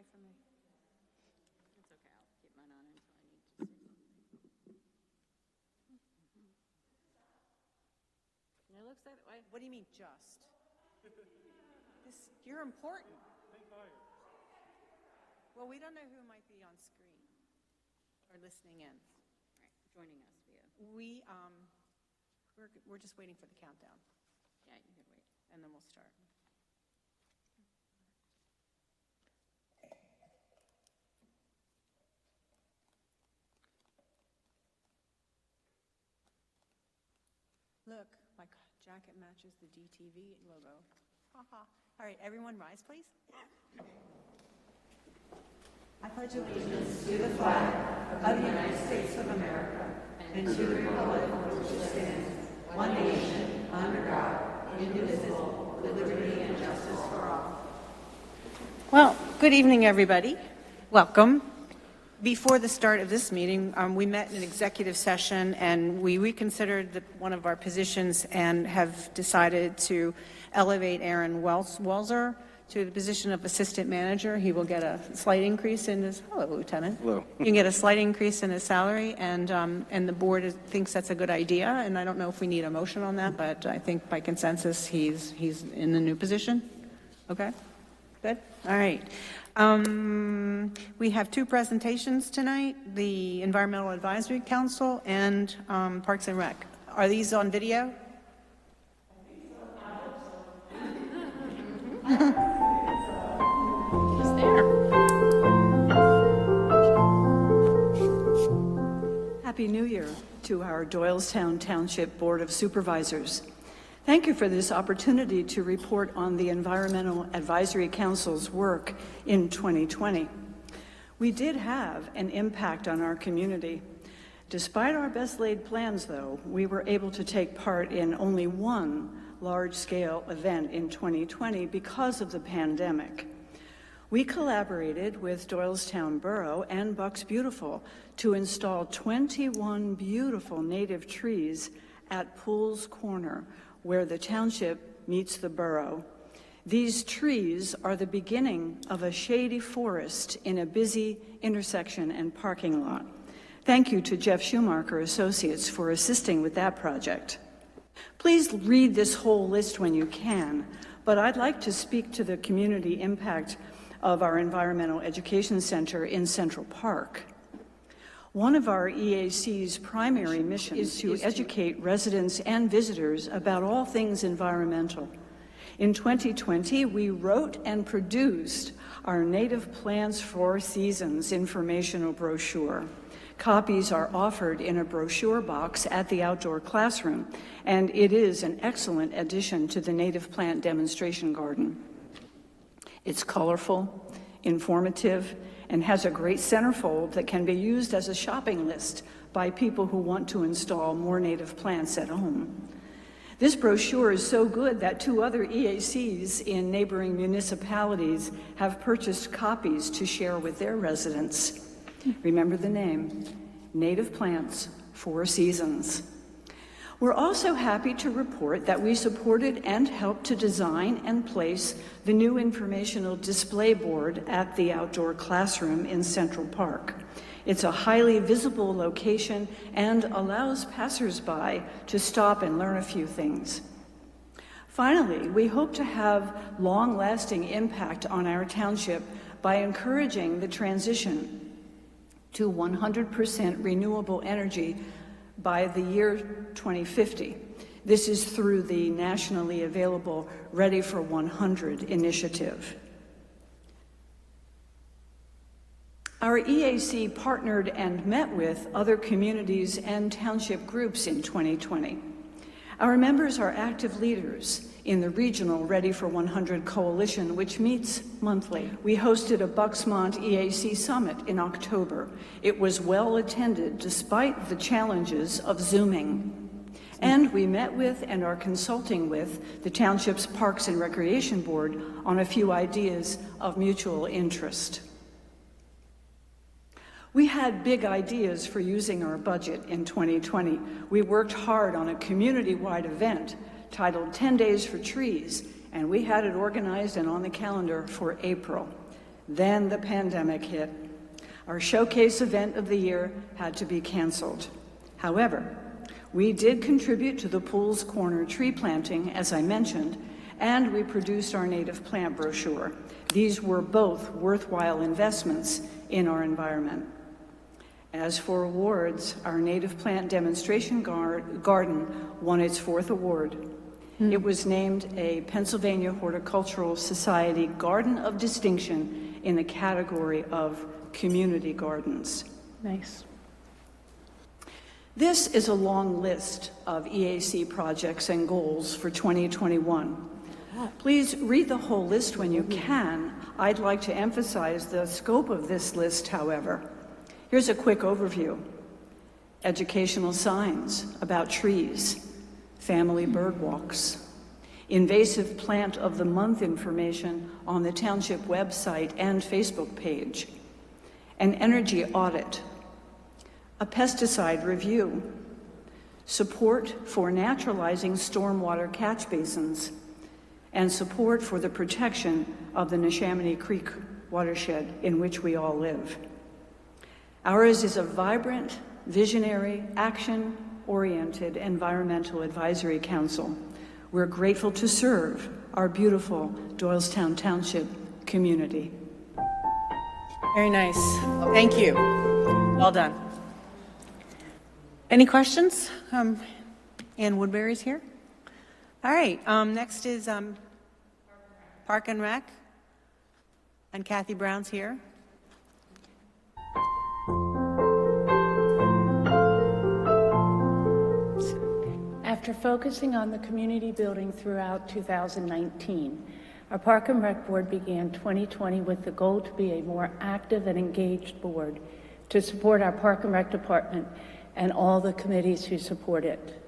away from me. It's okay. I'll keep mine on until I need to say something. It looks that way. What do you mean, just? You're important. Well, we don't know who might be on screen or listening in. Right, joining us via. We're just waiting for the countdown, Yeah, you could wait. and then we'll start. Look, my jacket matches the DTV logo. Ha-ha. All right, everyone rise, please. I pledge allegiance to the flag of the United States of America and to the republic for which it stands, one nation, under God, indivisible, with liberty and justice for all. Well, good evening, everybody. Welcome. Before the start of this meeting, we met in an executive session and we reconsidered one of our positions and have decided to elevate Aaron Welzer to the position of assistant manager. He will get a slight increase in his, hello, Lieutenant. Hello. You can get a slight increase in his salary, and the board thinks that's a good idea, and I don't know if we need a motion on that, but I think by consensus he's in the new position. Okay? Good? All right. We have two presentations tonight, the Environmental Advisory Council and Parks and Rec. Are these on video? He's there. Happy New Year to our Doylestown Township Board of Supervisors. Thank you for this opportunity to report on the Environmental Advisory Council's work in 2020. We did have an impact on our community. Despite our best laid plans, though, we were able to take part in only one large-scale event in 2020 because of the pandemic. We collaborated with Doylestown Borough and Bucks Beautiful to install 21 beautiful native trees at Pools Corner, where the township meets the borough. These trees are the beginning of a shady forest in a busy intersection and parking lot. Thank you to Jeff Schumacher Associates for assisting with that project. Please read this whole list when you can, but I'd like to speak to the community impact of our Environmental Education Center in Central Park. One of our EAC's primary missions is to educate residents and visitors about all things environmental. In 2020, we wrote and produced our Native Plants for Seasons informational brochure. Copies are offered in a brochure box at the outdoor classroom, and it is an excellent addition to the native plant demonstration garden. It's colorful, informative, and has a great centerfold that can be used as a shopping list by people who want to install more native plants at home. This brochure is so good that two other EACs in neighboring municipalities have purchased copies to share with their residents. Remember the name, Native Plants for Seasons. We're also happy to report that we supported and helped to design and place the new informational display board at the outdoor classroom in Central Park. It's a highly visible location and allows passersby to stop and learn a few things. Finally, we hope to have long-lasting impact on our township by encouraging the transition to 100% renewable energy by the year 2050. This is through the nationally available Ready for 100 initiative. Our EAC partnered and met with other communities and township groups in 2020. Our members are active leaders in the regional Ready for 100 coalition, which meets monthly. We hosted a Bucksmont EAC summit in October. It was well attended despite the challenges of Zooming. And we met with and are consulting with the township's Parks and Recreation Board on a few ideas of mutual interest. We had big ideas for using our budget in 2020. We worked hard on a community-wide event titled 10 Days for Trees, and we had it organized and on the calendar for April. Then the pandemic hit. Our showcase event of the year had to be canceled. However, we did contribute to the Pools Corner tree planting, as I mentioned, and we produced our native plant brochure. These were both worthwhile investments in our environment. As for awards, our native plant demonstration garden won its 4th award. It was named a Pennsylvania Horticultural Society Garden of Distinction in the category of community gardens. Nice. This is a long list of EAC projects and goals for 2021. Please read the whole list when you can. I'd like to emphasize the scope of this list, however. Here's a quick overview. Educational signs about trees, family bird walks, invasive plant of the month information on the township website and Facebook page, an energy audit, a pesticide review, support for naturalizing stormwater catch basins, and support for the protection of the Neshaminy Creek watershed in which we all live. Ours is a vibrant, visionary, action-oriented environmental advisory council. We're grateful to serve our beautiful Doylestown Township community. Very nice. Thank you. Well done. Any questions? Ann Woodbury's here. All right. Next is Park and Rec. And Kathy Brown's here. After focusing on the community building throughout 2019, our Park and Rec Board began 2020 with the goal to be a more active and engaged board to support our Park and Rec Department and all the committees who support it.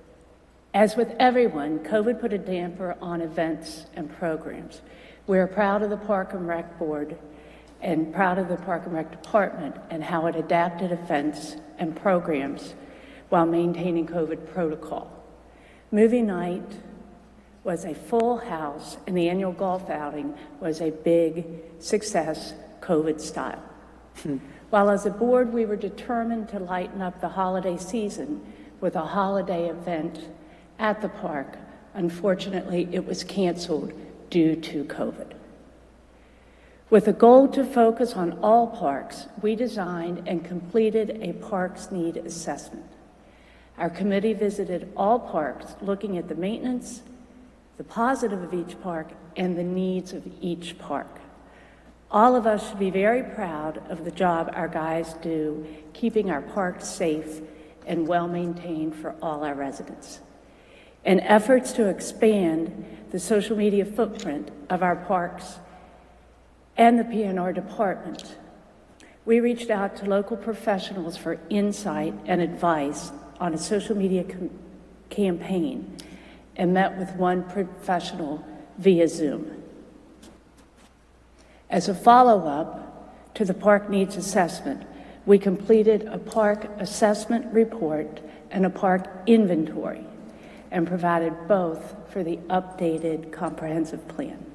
As with everyone, COVID put a damper on events and programs. We are proud of the Park and Rec Board and proud of the Park and Rec Department and how it adapted events and programs while maintaining COVID protocol. Movie night was a full house, and the annual golf outing was a big success, COVID style. While as a board, we were determined to lighten up the holiday season with a holiday event at the park, unfortunately, it was canceled due to COVID. With a goal to focus on all parks, we designed and completed a parks need assessment. Our committee visited all parks, looking at the maintenance, the positive of each park, and the needs of each park. All of us should be very proud of the job our guys do, keeping our parks safe and well-maintained for all our residents. In efforts to expand the social media footprint of our parks and the P&R department, we reached out to local professionals for insight and advice on a social media campaign and met with one professional via Zoom. As a follow-up to the park needs assessment, we completed a park assessment report and a park inventory and provided both for the updated comprehensive plan.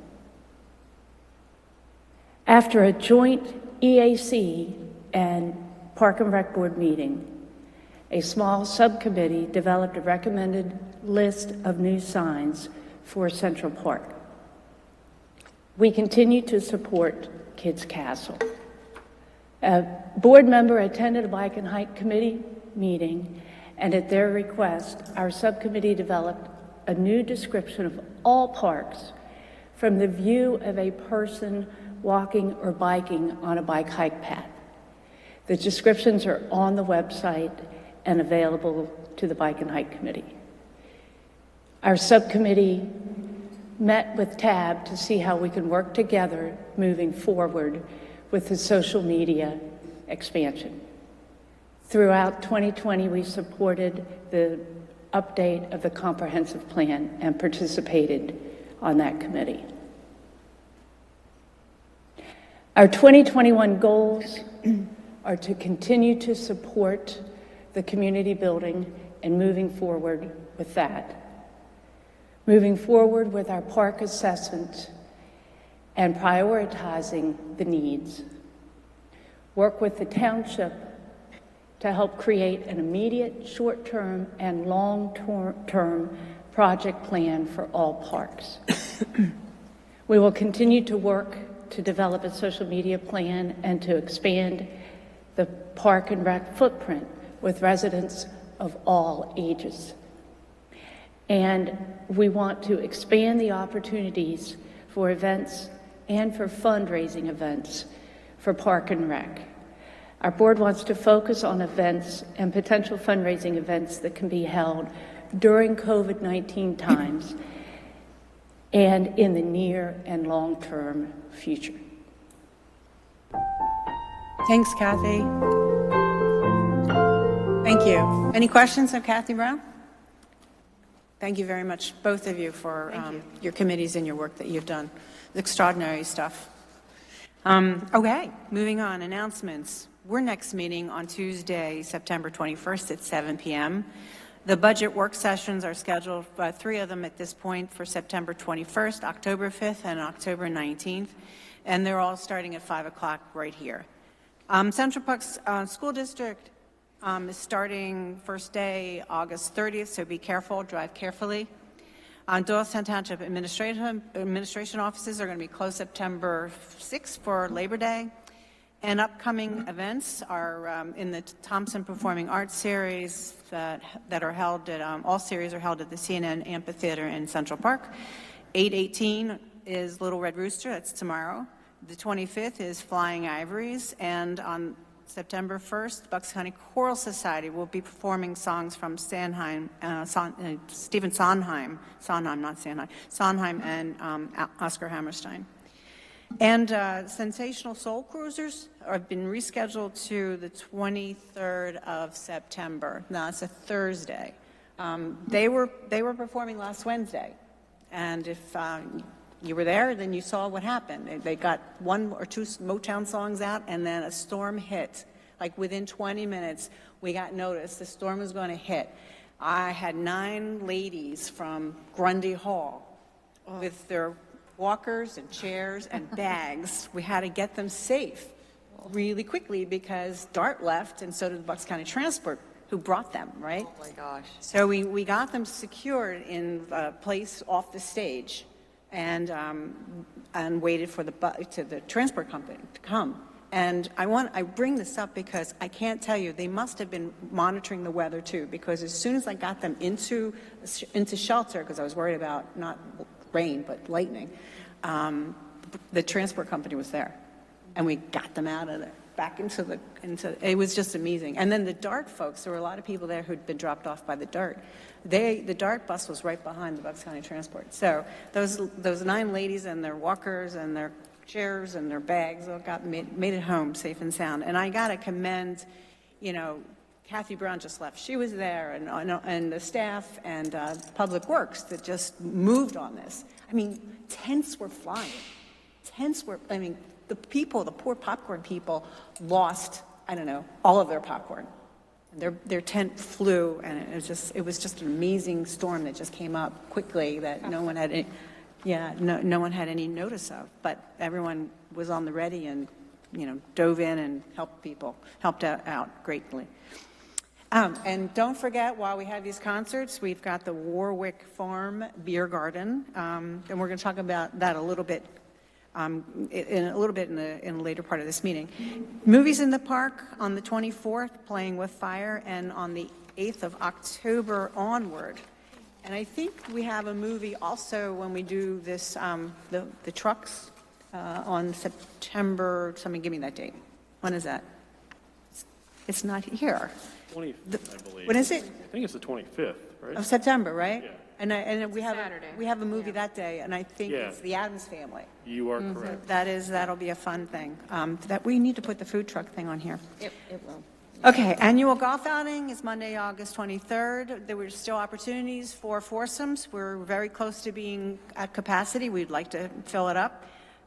After a joint EAC and Park and Rec Board meeting, a small subcommittee developed a recommended list of new signs for Central Park. We continue to support Kids Castle. A board member attended a bike and hike committee meeting, and at their request, our subcommittee developed a new description of all parks from the view of a person walking or biking on a bike hike path. The descriptions are on the website and available to the Bike and Hike Committee. Our subcommittee met with TAB to see how we can work together moving forward with the social media expansion. Throughout 2020, we supported the update of the comprehensive plan and participated on that committee. Our 2021 goals are to continue to support the community building and moving forward with that. Moving forward with our park assessment and prioritizing the needs. Work with the township to help create an immediate, short-term, and long-term project plan for all parks. We will continue to work to develop a social media plan and to expand the Park and Rec footprint with residents of all ages. And we want to expand the opportunities for events and for fundraising events for Park and Rec. Our board wants to focus on events and potential fundraising events that can be held during COVID-19 times and in the near and long-term future. Thanks, Kathy. Thank you. Any questions of Kathy Brown? Thank you very much, both of you, for your committees and your work that you've done. Extraordinary stuff. Okay, moving on. Announcements. We're next meeting on Tuesday, September 21st at 7 p.m. The budget work sessions are scheduled, 3 of them at this point, for September 21st, October 5th, and October 19th, and they're all starting at 5 o'clock right here. Central Park School District is starting first day August 30th, so be careful, drive carefully. Doylestown Township administration offices are going to be closed September 6th for Labor Day. And upcoming events are in the Thompson Performing Arts Series that are held at, all series are held at the CNN Amphitheater in Central Park. 8/18 is Little Red Rooster, that's tomorrow. The 25th is Flying Ivories, and on September 1st, Bucks County Choral Society will be performing songs from Stephen Sondheim, and Oscar Hammerstein. And Sensational Soul Cruisers have been rescheduled to the 23rd of September. Now, it's a Thursday. They were performing last Wednesday, and if you were there, then you saw what happened. They got 1 or 2 Motown songs out, and then a storm hit. Like within 20 minutes, we got notice the storm was going to hit. I had 9 ladies from Grundy Hall with their walkers and chairs and bags. We had to get them safe really quickly because DART left, and so did the Bucks County Transport, who brought them, right? Oh my gosh. So we got them secured in a place off the stage, and waited for the transport company to come. And I bring this up because I can't tell you, they must have been monitoring the weather too, because as soon as I got them into shelter, because I was worried about not rain but lightning, the transport company was there, and we got them out of there back into it was just amazing. And then the DART folks, there were a lot of people there who'd been dropped off by the DART. The DART bus was right behind the Bucks County Transport. So those 9 ladies and their walkers and their chairs and their bags all made it home safe and sound. And I got to commend, Kathy Brown just left. She was there, and the staff and Public Works that just moved on this. I mean, tents were flying. The poor popcorn people lost, all of their popcorn. Their tent flew, and it was just an amazing storm that just came up quickly that no one had any notice of. But everyone was on the ready and, dove in and helped out greatly. And don't forget, while we have these concerts, we've got the Warwick Farm Beer Garden, and we're going to talk about that a little bit in a later part of this meeting. Movies in the Park on the 24th, Playing with Fire, and on the 8th of October onward. And I think we have a movie also when we do this, the trucks on September. Somebody give me that date. When is that? It's not here. 20th, I believe. When is it? I think it's the 25th, right? Of September, right? Yeah. And we have Saturday. we have a movie that day, and I think Yeah. it's The Addams Family. You are correct. That'll be a fun thing. That we need to put the food truck thing on here. It will. Okay, annual golf outing is Monday, August 23rd. There were still opportunities for foursomes. We're very close to being at capacity. We'd like to fill it up.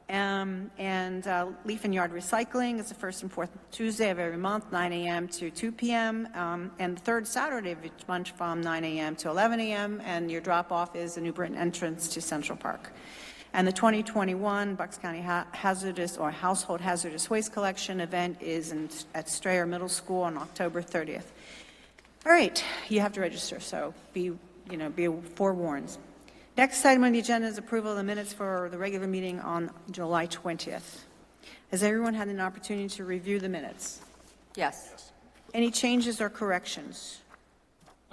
Leaf and yard recycling is the first and fourth Tuesday of every month, 9 a.m. to 2 p.m., and the third Saturday of each month from 9 a.m. to 11 a.m., and your drop-off is the New Britain entrance to Central Park. And the 2021 Bucks County Hazardous or Household Hazardous Waste Collection event is at Strayer Middle School on October 30th. All right, you have to register, so be forewarned. Next item on the agenda is approval of the minutes for the regular meeting on July 20th. Has everyone had an opportunity to review the minutes? Yes. Any changes or corrections?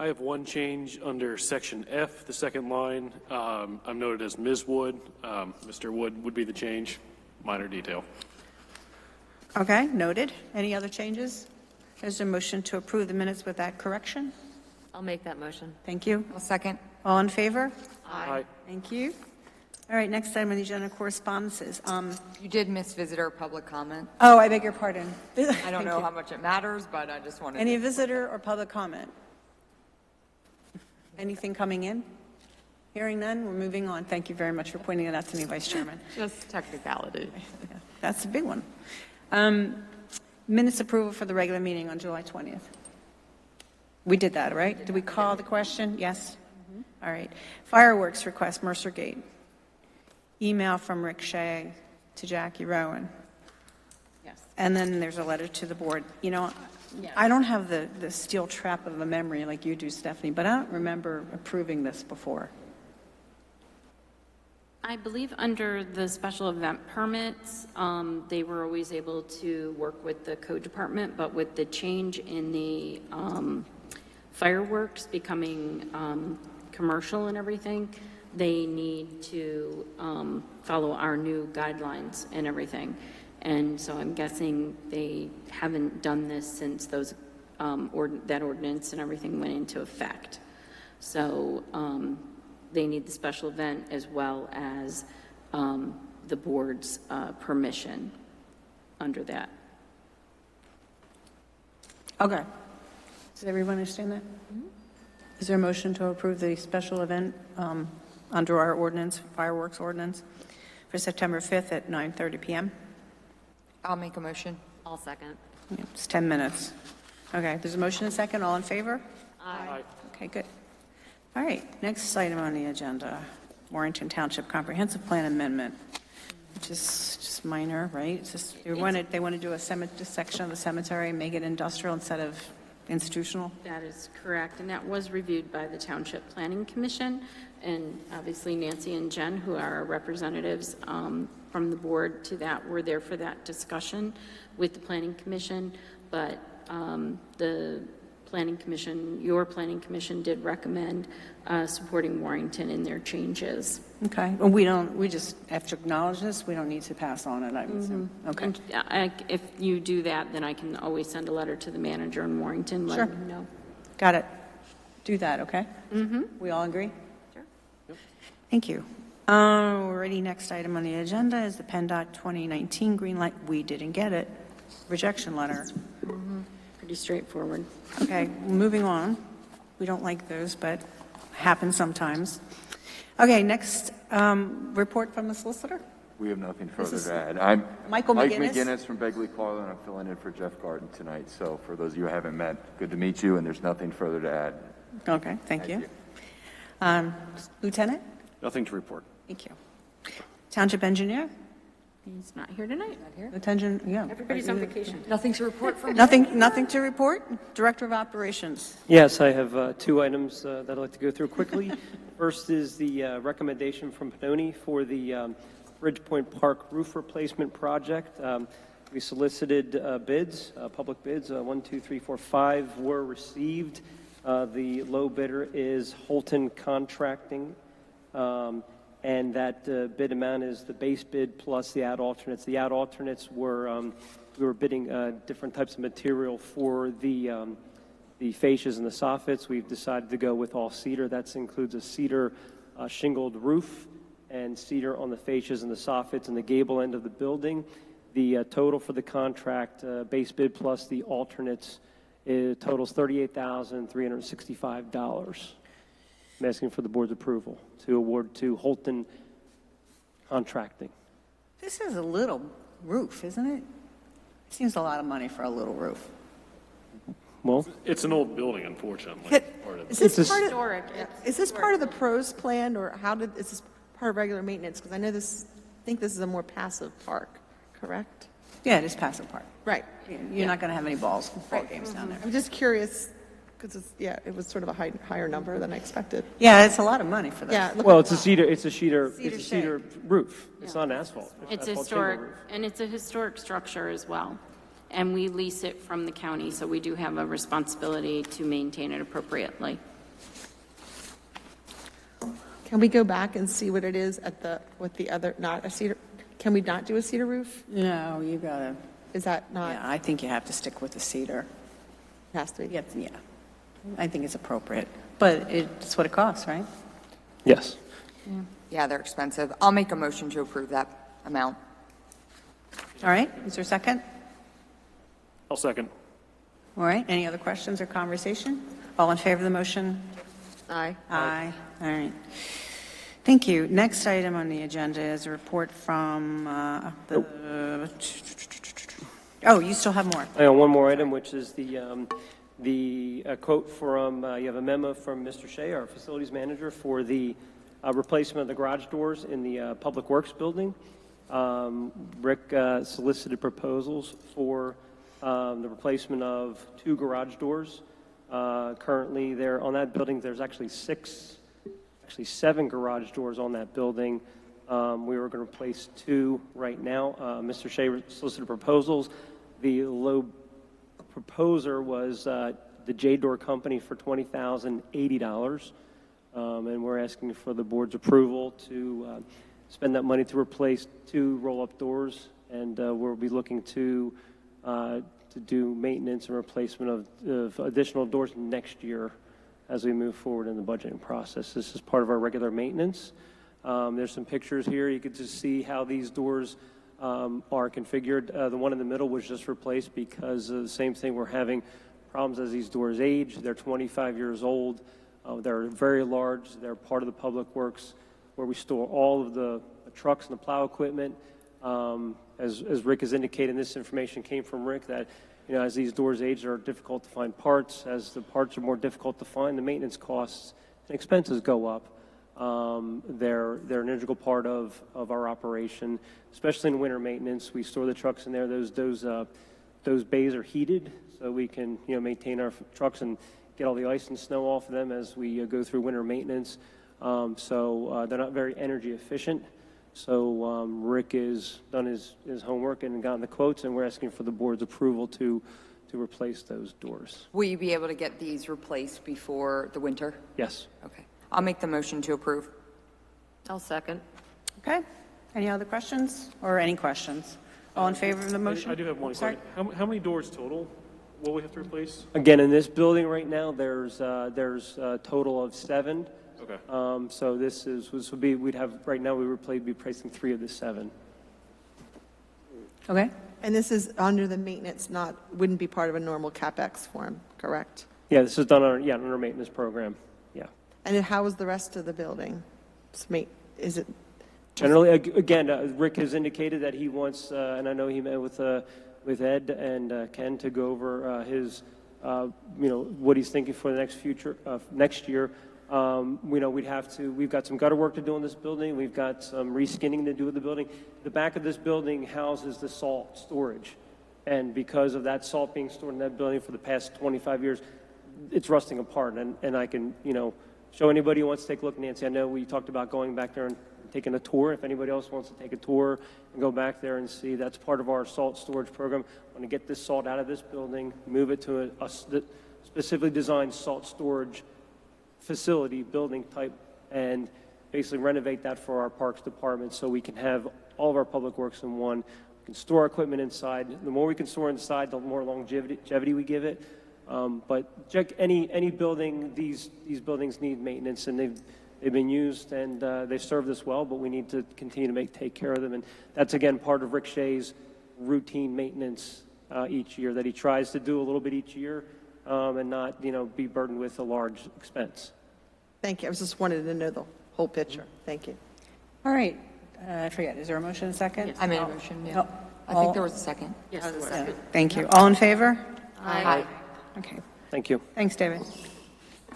I have one change under section F, the second line. I'm noted as Ms. Wood. Mr. Wood would be the change. Minor detail. Okay, noted. Any other changes? Is there a motion to approve the minutes with that correction? I'll make that motion. Thank you. I'll second. All in favor? Aye. Thank you. All right, next item on the agenda, correspondences. You did miss visitor public comment. Oh, I beg your pardon. I don't know how much it matters, but I just wanted Any to... visitor or public comment? Anything coming in? Hearing none, we're moving on. Thank you very much for pointing it out to me, Vice Chairman. Just technicality. That's a big one. Minutes approval for the regular meeting on July 20th. We did that, right? Did we call the question? Yes? All right. Fireworks request, Mercer Gate. Email from Rick Shea to Jackie Rowan. Yes. And then there's a letter to the board. You know, Yes. I don't have the steel trap of a memory like you do, Stephanie, but I don't remember approving this before. I believe under the special event permits, they were always able to work with the code department, but with the change in the fireworks becoming commercial and everything, they need to follow our new guidelines and everything. And so I'm guessing they haven't done this since those that ordinance and everything went into effect. So they need the special event as well as the board's permission under that. Okay. Does everyone understand that? Is there a motion to approve the special event under our ordinance, fireworks ordinance, for September 5th at 9:30 p.m.? I'll make a motion. I'll second. Yeah, it's 10 minutes. Okay, there's a motion and a second. All in favor? Aye. Okay, good. All right, next item on the agenda, Warrington Township Comprehensive Plan Amendment, which is just minor, right? It's just, they want to do a section of the cemetery, make it industrial instead of institutional? That is correct, and that was reviewed by the Township Planning Commission, and obviously Nancy and Jen, who are our representatives from the board to that, were there for that discussion with the Planning Commission, but the Planning Commission, your Planning Commission did recommend supporting Warrington in their changes. Okay, well, we just have to acknowledge this, we don't need to pass on it, I would assume. Okay. And if you do that, then I can always send a letter to the manager in Warrington, Sure. letting him know. Got it. Do that, okay? Mm-hmm. We all agree? Sure. Thank you. Alrighty, next item on the agenda is the PennDOT 2019 green light. We didn't get it. Rejection letter. Pretty straightforward. Okay, moving on. We don't like those, but happens sometimes. Okay, next report from the solicitor. We have nothing further is to add. I'm Michael Mike McGinnis. McGinnis from Begley Carlin. I'm filling in for Jeff Garten tonight. So for those of you who haven't met, good to meet you, and there's nothing further to add. Okay, thank you. Lieutenant? Nothing to report. Thank you. Township engineer? He's not here tonight. Lieutenant, yeah. Everybody's on vacation. Nothing to report from Nothing to report? Director of Operations? Yes, I have two items that I'd like to go through quickly. First is the recommendation from Panoni for the Bridgepoint Park roof replacement project. We solicited bids, public bids, 1, 2, 3, 4, 5 were received. The low bidder is Holton Contracting, and that bid amount is the base bid plus the ad alternates. The ad alternates were, we were bidding different types of material for the fascias and the soffits. We've decided to go with all cedar. That includes a cedar shingled roof and cedar on the fascias and the soffits and the gable end of the building. The total for the contract, base bid plus the alternates, totals $38,365. I'm asking for the board's approval to award to Holton Contracting. This is a little roof, isn't it? Seems a lot of money for a little roof. Well, It's an old building, unfortunately. Is Part of this it. part of, Historic. is this part of the pros plan, or is this part of regular maintenance? Because I know I think this is a more passive park, correct? Yeah, it is passive park. Right. You're not going to have any ball games down there. I'm just curious, because it was sort of a higher number than I expected. Yeah, it's a lot of money for that. Yeah. look Well, at it's a cedar roof. It's not asphalt. It's asphalt historic, shingle roof. and it's a historic structure as well. And we lease it from the county, so we do have a responsibility to maintain it appropriately. Can we go back and see what it is with the other, not a cedar? Can we not do a cedar roof? No, you got to, Is that not, yeah, I think you have to stick with the cedar. has to be? Yeah, I think it's appropriate. But it's what it costs, right? Yes. Yeah, they're expensive. I'll make a motion to approve that amount. All right, is there a second? I'll second. All right, any other questions or conversation? All in favor of the motion? Aye. Aye. All right. Thank you. Next item on the agenda is a report from Oh, you still have more. I got one more item, which is the quote from, you have a memo from Mr. Shea, our facilities manager, for the replacement of the garage doors in the Public Works building. Rick solicited proposals for the replacement of 2 garage doors. Currently, there on that building, there's actually 7 garage doors on that building. We were going to replace 2 right now. Mr. Shea solicited proposals. The low proposer was the J Door Company for $20,080. And we're asking for the board's approval to spend that money to replace 2 roll-up doors. And we'll be looking to do maintenance and replacement of additional doors next year as we move forward in the budgeting process. This is part of our regular maintenance. There's some pictures here. You can just see how these doors are configured. The one in the middle was just replaced because of the same thing. We're having problems as these doors age. They're 25 years old. They're very large. They're part of the Public Works where we store all of the trucks and the plow equipment. As Rick has indicated, this information came from Rick that, as these doors age, they're difficult to find parts. As the parts are more difficult to find, the maintenance costs and expenses go up. They're an integral part of our operation, especially in winter maintenance. We store the trucks in there. Those bays are heated, so we can maintain our trucks and get all the ice and snow off of them as we go through winter maintenance. So they're not very energy efficient. So Rick has done his homework and gotten the quotes, and we're asking for the board's approval to replace those doors. Will you be able to get these replaced before the winter? Yes. Okay. I'll make the motion to approve. I'll second. Okay. Any other questions or any questions? All in favor of the motion? I do have one Sorry. question. How many doors total will we have to replace? Again, in this building right now, there's a total of 7. Okay. So this would be, we'd have, right now, be replacing 3 of the 7. Okay. And this is under the maintenance, wouldn't be part of a normal CapEx form, correct? Yeah, this is done on our maintenance program. Yeah. And then how is the rest of the building? Is it? Generally, again, Rick has indicated that he wants, and I know he met with Ed and Ken to go over his, what he's thinking for the next year. We've got some gutter work to do in this building. We've got some reskinning to do with the building. The back of this building houses the salt storage. And because of that salt being stored in that building for the past 25 years, it's rusting apart. And I can, show anybody who wants to take a look. Nancy, I know we talked about going back there and taking a tour. If anybody else wants to take a tour and go back there and see, that's part of our salt storage program. I want to get this salt out of this building, move it to a specifically designed salt storage facility, building type, and basically renovate that for our parks department so we can have all of our public works in one. We can store our equipment inside. The more we can store inside, the more longevity we give it. But check any building, these buildings need maintenance, and they've been used and they've served us well, but we need to continue to take care of them. And that's, again, part of Rick Shea's routine maintenance each year, that he tries to do a little bit each year and not, be burdened with a large expense. Thank you. I was just wanted to know the whole picture. Thank you. All right. I forget. Is there a motion and a second? I made a motion, yeah. I think there was a second. Yes, there was. Thank you. All in favor? Aye. Okay. Thank you. Thanks, David.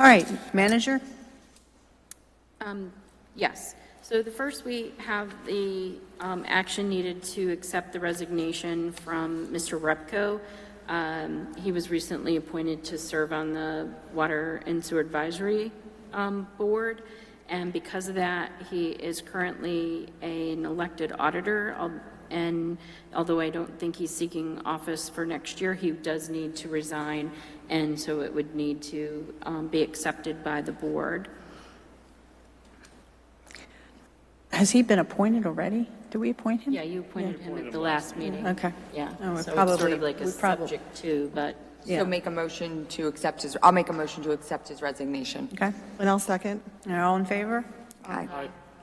All right. Manager? Yes. So the first, we have the action needed to accept the resignation from Mr. Repko. He was recently appointed to serve on the Water and Sewer Advisory Board, and because of that, he is currently an elected auditor, and although I don't think he's seeking office for next year, he does need to resign, and so it would need to be accepted by the board. Has he been appointed already? Did we appoint him? Yeah, you appointed him at the last meeting. Okay. Yeah, Oh, so probably- it's sort of like a we probably- subject to, but Yeah. So make a motion to accept his, I'll make a motion to accept his resignation. Okay. And I'll second. All in favor? Aye.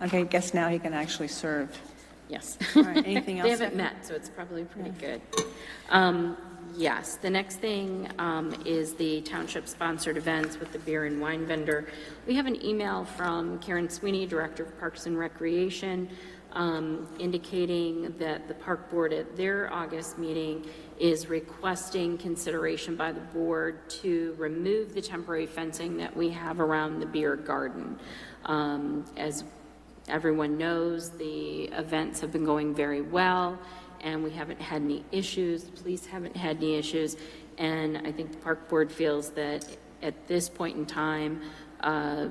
Okay, guess now he can actually serve. yes. All right, anything else? They haven't met, so it's probably pretty good. Yes, the next thing is the township-sponsored events with the beer and wine vendor. We have an email from Karen Sweeney, Director of Parks and Recreation, indicating that the Park Board at their August meeting is requesting consideration by the board to remove the temporary fencing that we have around the beer garden. As everyone knows, the events have been going very well, and we haven't had any issues. The police haven't had any issues, and I think the Park Board feels that at this point in time,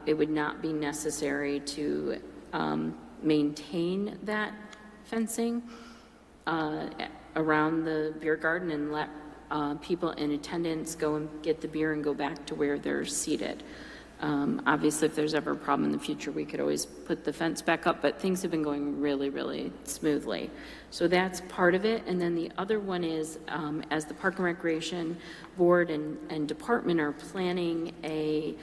it would not be necessary to maintain that fencing around the beer garden and let people in attendance go and get the beer and go back to where they're seated. Obviously, if there's ever a problem in the future, we could always put the fence back up, but things have been going really, really smoothly. So that's part of it. And then the other one is, as the Park and Recreation Board and Department are planning a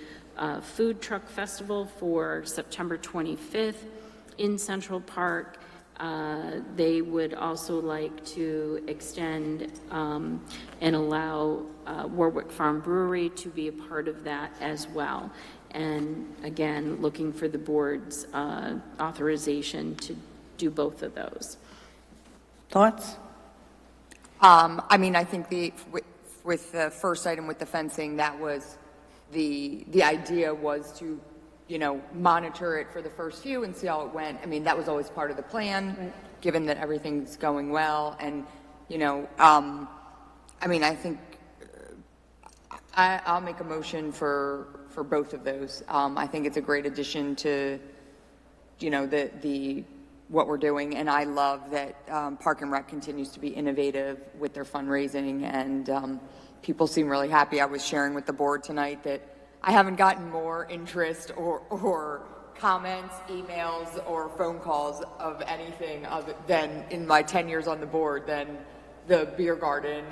food truck festival for September 25th in Central Park. They would also like to extend and allow Warwick Farm Brewery to be a part of that as well. And again, looking for the board's authorization to do both of those. Thoughts? I mean, I think with the first item with the fencing, that was the idea was to, you know, monitor it for the first few and see how it went. I mean, that was always part of the plan, right, given that everything's going well. And, you know, I mean, I think I'll make a motion for both of those. I think it's a great addition to, you know, what we're doing. And I love that Park and Rec continues to be innovative with their fundraising, and people seem really happy. I was sharing with the board tonight that I haven't gotten more interest or comments, emails, or phone calls of anything other than in my 10 years on the board than the beer garden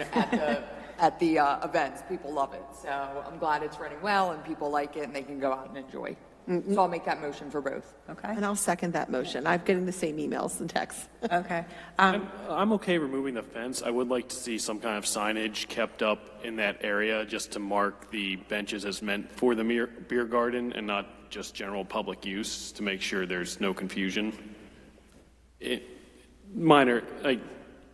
at the events. People love it. So I'm glad it's running well and people like it and they can go out and enjoy. So I'll make that motion for both. Okay. And I'll second that motion. I'm getting the same emails and texts. Okay. I'm okay removing the fence. I would like to see some kind of signage kept up in that area just to mark the benches as meant for the beer garden and not just general public use, to make sure there's no confusion. Minor,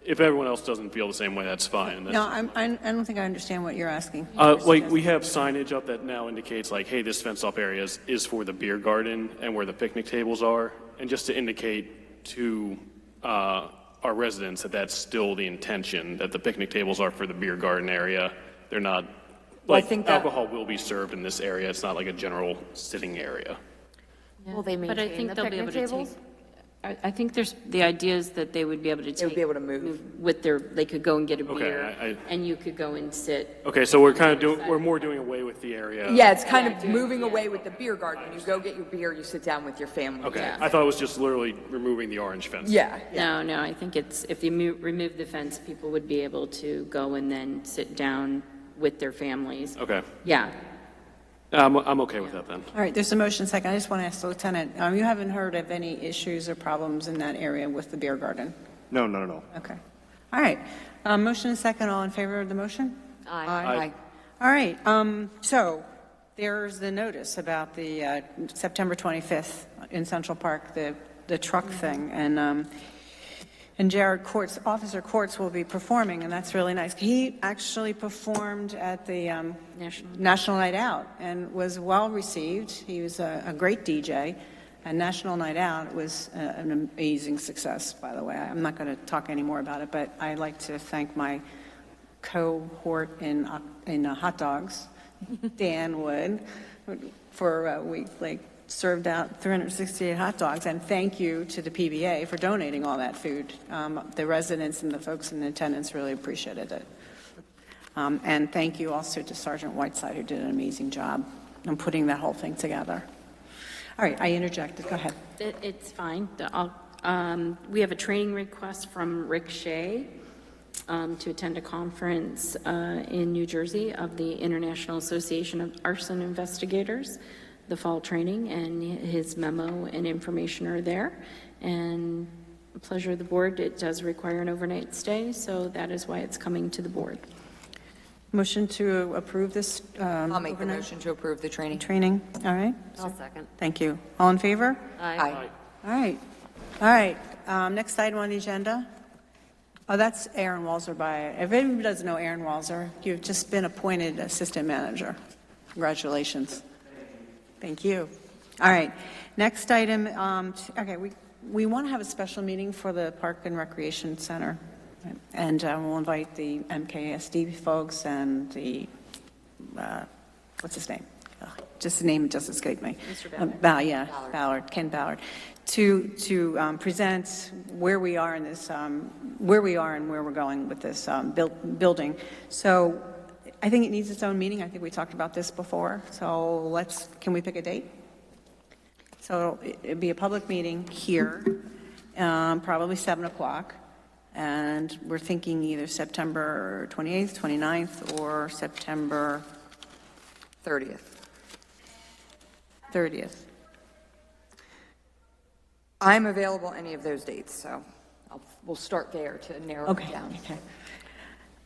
if everyone else doesn't feel the same way, that's fine. No, I don't think I understand what you're asking. Like, we have signage up that now indicates, like, hey, this fenced-off area is for the beer garden and where the picnic tables are, and just to indicate to our residents that that's still the intention, that the picnic tables are for the beer garden area. They're not, like, I think that alcohol will be served in this area. It's not like a general sitting area. Will they But I maintain think the they'll be able picnic to take, tables? I think the idea is that they would be able to take. They would be able to move. With they could go and get a Okay, beer, and you could go and sit. Okay, so we're more doing away with the area. Yeah, it's kind of moving away with the beer garden. You go get your beer, you sit down with your family. Okay, Yeah. I thought it was just literally removing the orange fence. Yeah. No, I think if you remove the fence, people would be able to go and then sit down with their families. Okay. Yeah. I'm okay with that then. All right, there's a motion second. I just want to ask the lieutenant, you haven't heard of any issues or problems in that area with the beer garden? No, not at all. Okay. All right. Motion second. All in favor of the motion? Aye. All right. So there's the notice about the September 25th in Central Park, the truck thing, and Jared Courts, Officer Courts, will be performing, and that's really nice. He actually performed at the National Night Out and was well received. He was a great DJ, And National Night Out was an amazing success, by the way. I'm not going to talk any more about it, but I'd like to thank my cohort in hot dogs, Dan Wood, for we served out 368 hot dogs, and thank you to the PBA for donating all that food. The residents and the folks in attendance really appreciated it. And thank you also to Sergeant Whiteside, who did an amazing job in putting that whole thing together. All right, I interjected. Go ahead. It's fine. We have a training request from Rick Shea to attend a conference in New Jersey of the International Association of Arson Investigators, the fall training, and his memo and information are there. And the pleasure of the board, it does require an overnight stay, so that is why it's coming to the board. Motion to approve this I'll make the motion to approve the training. training. All right. I'll second. Thank you. All in favor? Aye. All right. All right. Next item on the agenda. Oh, that's Aaron Walzer. If anybody doesn't know Aaron Walzer, you've just been appointed assistant manager. Congratulations. Thank you. All right. Next item. Okay, we want to have a special meeting for the Park and Recreation Center. And we'll invite the MKSD folks and the, what's his name? Just the name just escaped me. Mr. Ballard, Ken Ballard, to present where we are in this, where we are and where we're going with this building. So I think it needs its own meeting. I think we talked about this before. So can we pick a date? So it'd be a public meeting here, probably 7 o'clock. And we're thinking either September 28th, 29th, or September 30th. 30th. I'm available any of those dates, so we'll start there to narrow it down. Okay.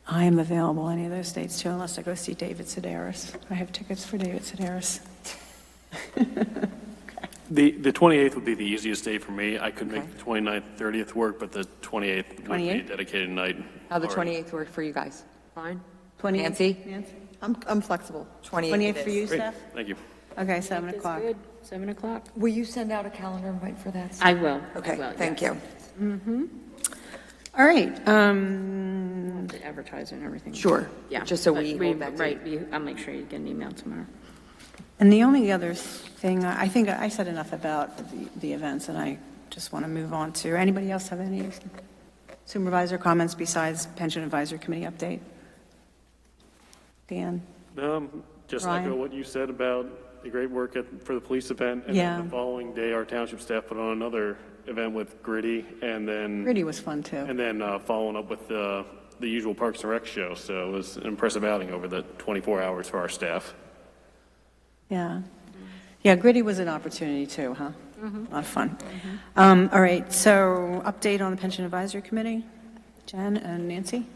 I am available any of those dates too, unless I go see David Sedaris. I have tickets for David Sedaris. The 28th would be the easiest day for me. I could make the 29th, 30th work, but the 28th would be a dedicated night. How the already. 28th work for you guys? Fine. 28th. Nancy? I'm flexible. 28th for you, Great, Steph? thank you. Okay, 7 It's o'clock. good. 7 o'clock? Will you send out a calendar invite for that? I will. Okay, I will, thank yes. you. All right. The advertiser and everything. Sure. Yeah. Just so But we hold that Right, I'll make sure you get an email tomorrow. And the only other thing, I think I said enough about the events, and I just want to move on to, anybody else have any supervisor comments besides Pension Advisory Committee update? Dan? Just Ryan? echo what you said about the great work for the police event. And Yeah. then the following day, our township staff put on another event with Gritty, and then Gritty was fun too. following up with the usual Parks and Rec show. So it was an impressive outing over the 24 hours for our staff. Yeah. Yeah, Gritty was an opportunity too, huh? A lot of fun. All right, so update on the Pension Advisory Committee. Jen and Nancy?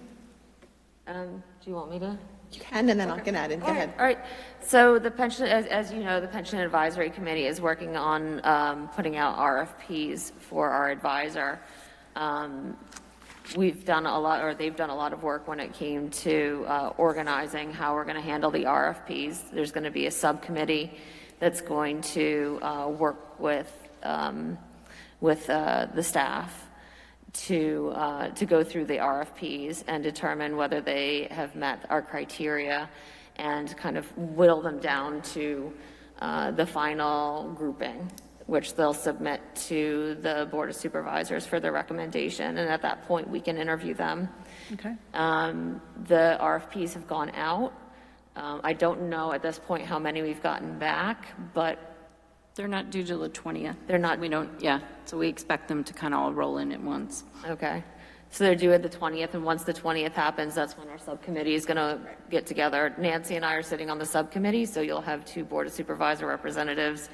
Do you want me to? You can, and then I can add in. Go ahead. All right. So the pension, as you know, the Pension Advisory Committee is working on putting out RFPs for our advisor. We've done a lot, or they've done a lot of work when it came to organizing how we're going to handle the RFPs. There's going to be a subcommittee that's going to work with the staff to go through the RFPs and determine whether they have met our criteria and kind of whittle them down to the final grouping, which they'll submit to the Board of Supervisors for their recommendation. And at that point, we can interview them. Okay. The RFPs have gone out. I don't know at this point how many we've gotten back, but They're not due till the 20th. they're not, We don't, yeah, so we expect them to kind of all roll in at once. okay. So they're due at the 20th, and once the 20th happens, that's when our subcommittee is going to get together. Nancy and I are sitting on the subcommittee, so you'll have 2 Board of Supervisor representatives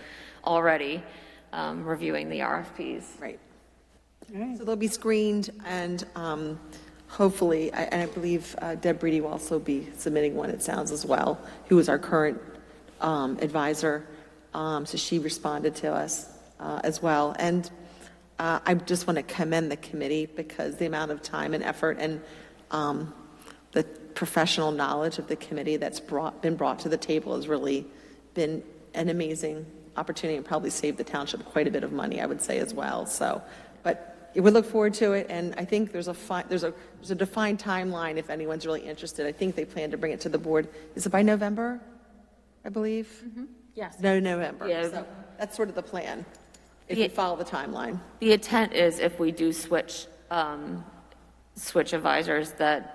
already reviewing the RFPs. Right. So they'll be screened, and hopefully, and I believe Deb Breedy will also be submitting one, it sounds, as well, who is our current advisor. So she responded to us as well. And I just want to commend the committee because the amount of time and effort and the professional knowledge of the committee that's been brought to the table has really been an amazing opportunity and probably save the township quite a bit of money, I would say as well. So, but we look forward to it, and I think there's a defined timeline if anyone's really interested. I think they plan to bring it to the board. Is it by November, I believe? Yes. No, November. Yeah. So that's sort of the plan, if you follow the timeline. The intent is if we do switch advisors, that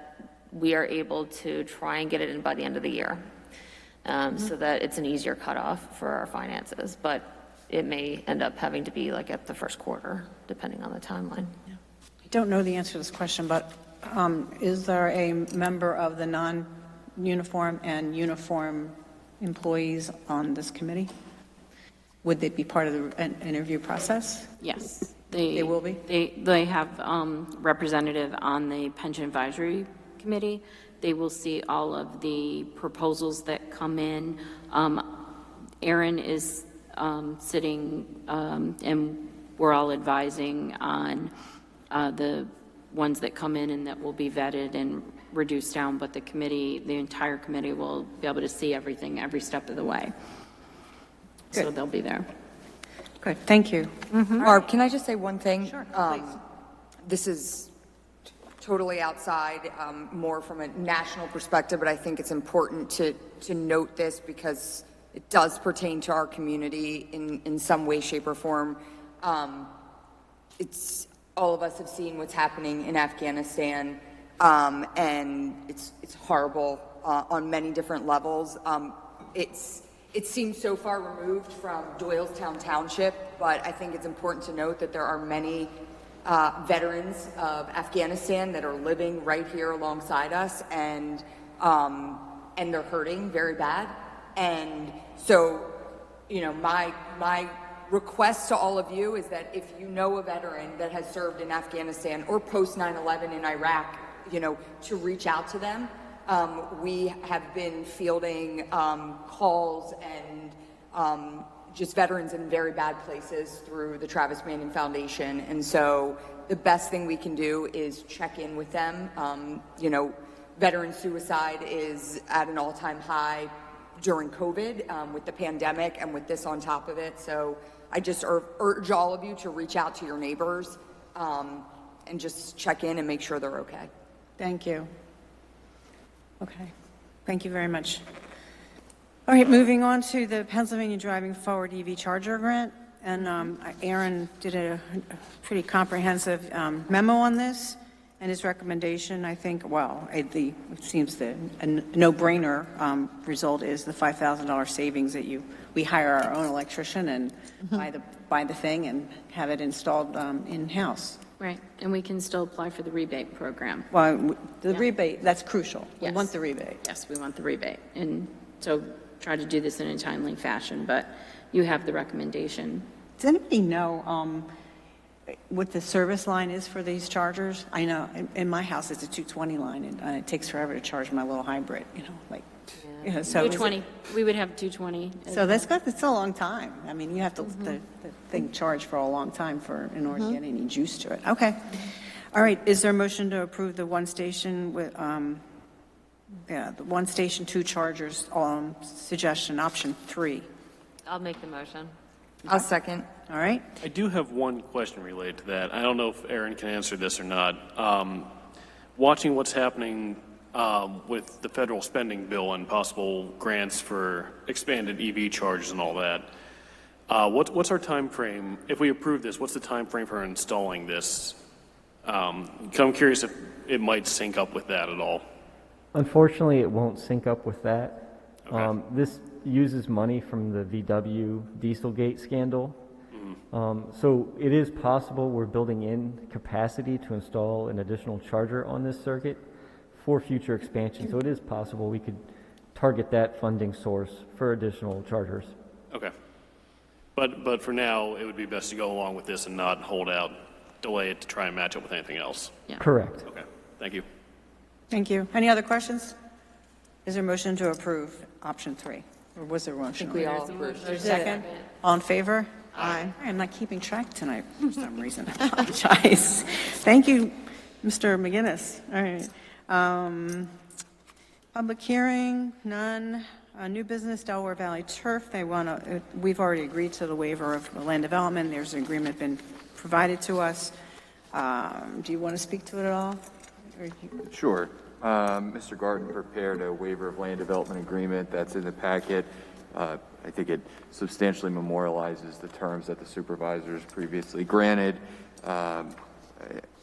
we are able to try and get it in by the end of the year, so that it's an easier cutoff for our finances. But it may end up having to be like at the first quarter, depending on the timeline. I don't know the answer to this question, but is there a member of the non-uniform and uniform employees on this committee? Would they be part of the interview process? Yes. They will be? They have representative on the Pension Advisory Committee. They will see all of the proposals that come in. Aaron is sitting, and we're all advising on the ones that come in and that will be vetted and reduced down, but the committee, the entire committee will be able to see everything every step of the way. Good. So they'll be there. Good, thank you. Barb, can I just say one thing? Sure, This is totally outside, more from a national perspective, but I think it's important to note this because it does pertain to our community in some way, shape, or form. It's all of us have seen what's happening in Afghanistan, and it's horrible on many different levels. It seems so far removed from Doylestown Township, but I think it's important to note that there are many veterans of Afghanistan that are living right here alongside us, and they're hurting very bad. And so, you know, my request to all of you is that if you know a veteran that has served in Afghanistan or post 9/11 in Iraq, you know, to reach out to them. We have been fielding calls and just veterans in very bad places through the Travis Manning Foundation. And so the best thing we can do is check in with them. You know, veteran suicide is at an all-time high during COVID with the pandemic and with this on top of it. So I just urge all of you to reach out to your neighbors and just check in and make sure they're okay. Thank you. Okay, thank you very much. All right, moving on to the Pennsylvania Driving Forward EV Charger Grant. And Aaron did a pretty comprehensive memo on this, and his recommendation, I think, well, it seems a no-brainer result is the $5,000 savings that we hire our own electrician and buy the thing and have it installed in-house. Right, and we can still apply for the rebate program. Well, the rebate, that's crucial. We Yes. want the rebate. Yes, we want the rebate. And so try to do this in a timely fashion, but you have the recommendation. Does anybody know what the service line is for these chargers? I know in my house it's a 220 line, and it takes forever to charge my little hybrid, you know, so 220, we would have 220. So it's a long time. I mean, you have to the thing charged for a long time in order to get any juice to it. Okay. All right. Is there a motion to approve the one station with the one station, two chargers suggestion, option 3? I'll make the motion. I'll second. All right. I do have one question related to that. I don't know if Aaron can answer this or not. Watching what's happening with the federal spending bill and possible grants for expanded EV charges and all that, what's our time frame? If we approve this, what's the time frame for installing this? I'm curious if it might sync up with that at all. Unfortunately, it won't sync up with that. Okay. This uses money from the VW Dieselgate scandal. So it is possible we're building in capacity to install an additional charger on this circuit for future expansion. So it is possible we could target that funding source for additional chargers. Okay. But for now, it would be best to go along with this and not delay it to try and match up with anything else. Yeah. Correct. Okay. Thank you. Thank you. Any other questions? Is there a motion to approve option 3? Or was there a motion? I think we all approved. There's a second? All in favor? Aye. I'm not keeping track tonight for some reason. I apologize. Thank you, Mr. McGinnis. All right. Public hearing, none. New business, Delaware Valley Turf. They want to, we've already agreed to the waiver of land development. There's an agreement been provided to us. Do you want to speak to it at all? Sure. Mr. Garden prepared a waiver of land development agreement that's in the packet. I think it substantially memorializes the terms that the supervisors previously granted.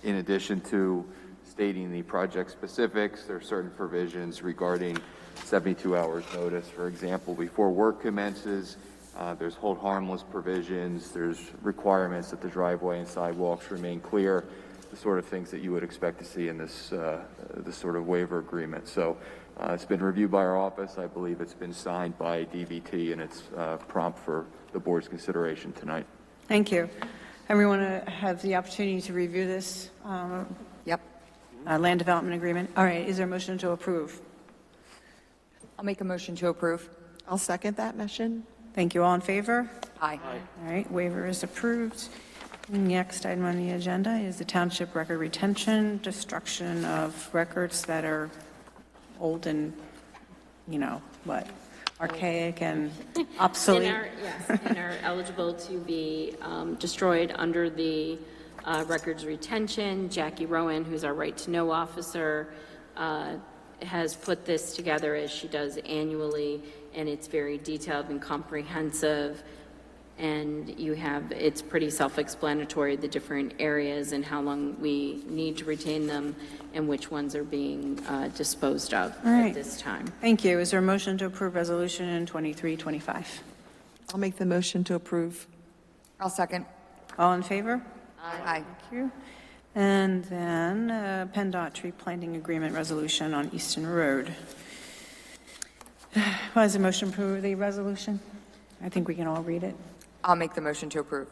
In addition to stating the project specifics, there are certain provisions regarding 72 hours notice. For example, before work commences, there's hold harmless provisions. There's requirements that the driveway and sidewalks remain clear, the sort of things that you would expect to see in this sort of waiver agreement. So it's been reviewed by our office. I believe it's been signed by DVT, and it's prompt for the board's consideration tonight. Thank you. Everyone have the opportunity to review this Yep. land development agreement. All right, is there a motion to approve? I'll make a motion to approve. I'll second that motion. Thank you. All in favor? Aye. All right, waiver is approved. Next item on the agenda is the township record retention, destruction of records that are old and, archaic and obsolete. And are eligible to be destroyed under the records retention. Jackie Rowan, who's our right to know officer, has put this together as she does annually, and it's very detailed and comprehensive. And it's pretty self-explanatory, the different areas and how long we need to retain them and which ones are being disposed of at this time. Thank you. Is there a motion to approve resolution 2325? I'll make the motion to approve. I'll second. All in favor? Aye. Thank you. And then PennDOT tree planting agreement resolution on Easton Road. What is the motion to approve the resolution? I think we can all read it. I'll make the motion to approve.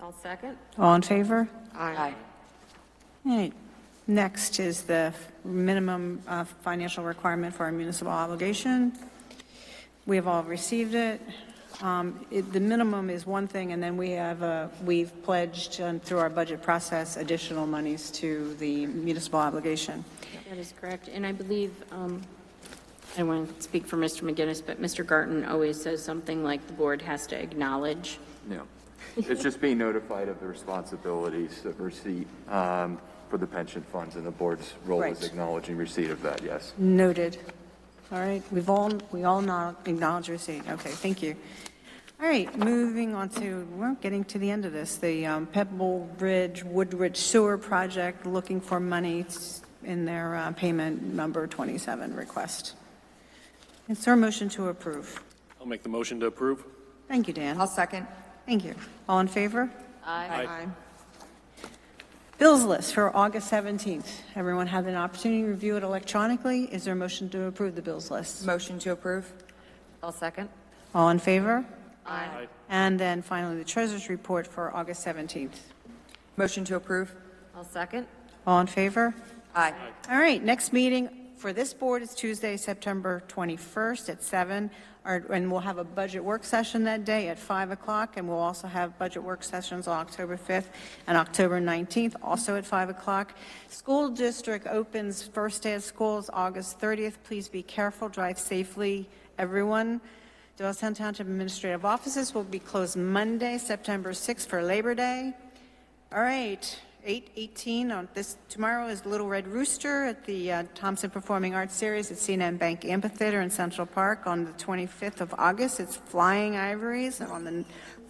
I'll second. All in favor? Aye. All right. Next is the minimum financial requirement for our municipal obligation. We have all received it. The minimum is one thing, and then we've pledged through our budget process additional monies to the municipal obligation. That is correct. And I believe, I don't want to speak for Mr. McGinnis, but Mr. Garten always says something like the board has to acknowledge. Yeah. It's just being notified of the responsibilities of receipt for the pension funds, and the board's role is acknowledging receipt of that, yes. Noted. All right, we all now acknowledge receipt. Okay, thank you. All right, moving on to, we're getting to the end of this. The Pebble Bridge Woodridge Sewer Project, looking for money in their payment number 27 request. Is there a motion to approve? I'll make the motion to approve. Thank you, Dan. I'll second. Thank you. All in favor? Aye. Bills list for August 17th. Everyone had an opportunity to review it electronically. Is there a motion to approve the bills list? Motion to approve. I'll second. All in favor? Aye. And then finally, the treasurer's report for August 17th. Motion to approve. I'll second. All in favor? Aye. All right, next meeting for this board is Tuesday, September 21st at 7, and we'll have a budget work session that day at 5 o'clock, and we'll also have budget work sessions on October 5th and October 19th, also at 5 o'clock. School district opens first day of school is August 30th. Please be careful, drive safely, everyone. Doylestown Township Administrative Offices will be closed Monday, September 6th for Labor Day. All right. 8/18 on this tomorrow is Little Red Rooster at the Thompson Performing Arts Series at C&M Bank Amphitheater in Central Park. On the 25th of August, it's Flying Ivories. And on the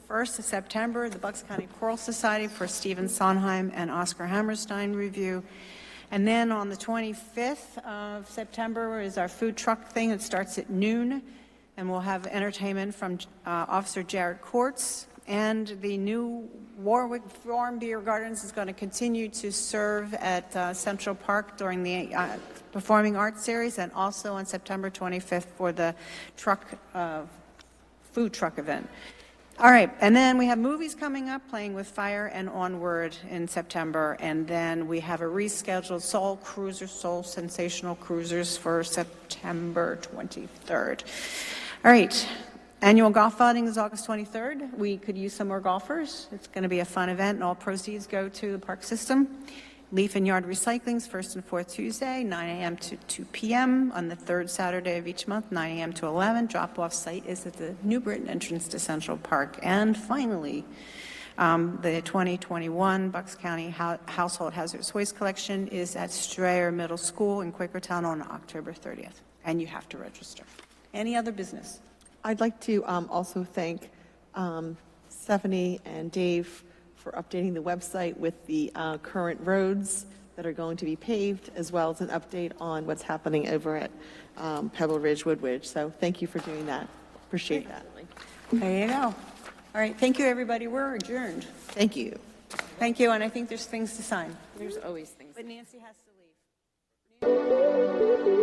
1st of September, the Bucks County Choral Society for Stephen Sondheim and Oscar Hammerstein review. And then on the 25th of September is our food truck thing. It starts at noon, and we'll have entertainment from Officer Jared Courts. And the new Warwick Farm Beer Gardens is going to continue to serve at Central Park during the Performing Arts Series, and also on September 25th for the food truck event. All right, and then we have movies coming up, Playing with Fire and Onward in September, and then we have a rescheduled Soul Sensational Cruisers for September 23rd. All right. Annual golf outing is August 23rd. We could use some more golfers. It's going to be a fun event, and all proceeds go to the park system. Leaf and yard recyclings, first and fourth Tuesday, 9 a.m. to 2 p.m. On the third Saturday of each month, 9 a.m. to 11. Drop-off site is at the New Britain entrance to Central Park. And finally, the 2021 Bucks County Household Hazardous Waste Collection is at Strayer Middle School in Quakertown on October 30th. And you have to register. Any other business? I'd like to also thank Stephanie and Dave for updating the website with the current roads that are going to be paved, as well as an update on what's happening over at Pebble Ridge, Woodridge. So thank you for doing that. Appreciate that. There you go. All right, thank you, everybody. We're adjourned. Thank you. Thank you, and I think there's things to sign. There's always things. But Nancy has to leave.